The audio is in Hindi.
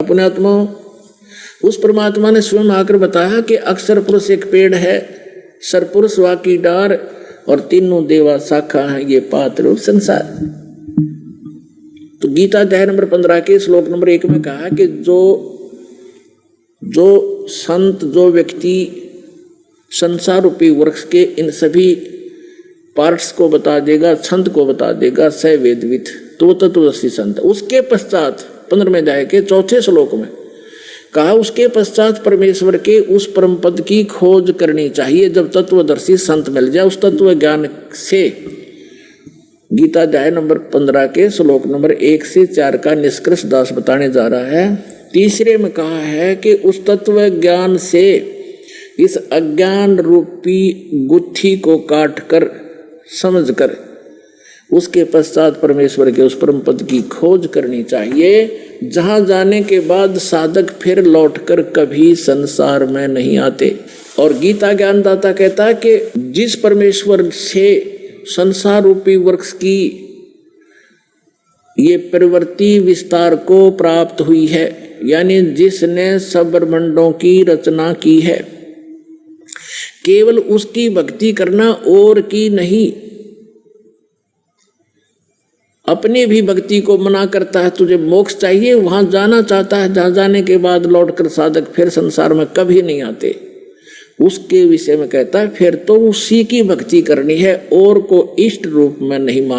पुण्यात्मा, उस परमात्मा ने स्वयं आकर बताया कि अक्षर पुरुष एक पेड़ है, सरपुरुष वा की डार और तीनों देवा शाखा है, ये पात्र रूप संसार। तो गीता अध्याय नंबर 15 के श्लोक नंबर 1 में कहा कि जो संत, जो व्यक्ति संसार रूपी वृक्ष के इन सभी पार्ट्स को बता देगा, छंद को बता देगा, स वेदविद, तो तत्वदर्शी संत। उसके पश्चात 15वें अध्याय के 4थे श्लोक में कहा, उसके पश्चात परमेश्वर के उस परम पद की खोज करनी चाहिए। जब तत्वदर्शी संत मिल जाए, उस तत्व ज्ञान से गीता अध्याय नंबर 15 के श्लोक नंबर 1 से 4 का निष्कर्ष दास बताने जा रहा है। तीसरे में कहा है कि उस तत्व ज्ञान से इस अज्ञान रूपी गुत्थी को काट कर, समझ कर, उसके पश्चात परमेश्वर के उस परम पद की खोज करनी चाहिए, जहां जाने के बाद साधक फिर लौटकर कभी संसार में नहीं आते। और गीता ज्ञानदाता कहता है कि जिस परमेश्वर से संसार रूपी वृक्ष की ये प्रवृत्ति विस्तार को प्राप्त हुई है, यानी जिसने सब ब्रह्मांडों की रचना की है, केवल उसकी भक्ति करना और की नहीं। अपनी भी भक्ति को मना करता है, तुझे मोक्ष चाहिए, वहां जाना चाहता है, जहां जाने के बाद लौटकर साधक फिर संसार में कभी नहीं आते, उसके विषय में कहता है फिर तो उसी की भक्ति करनी है और को इष्ट रूप में नहीं मानना।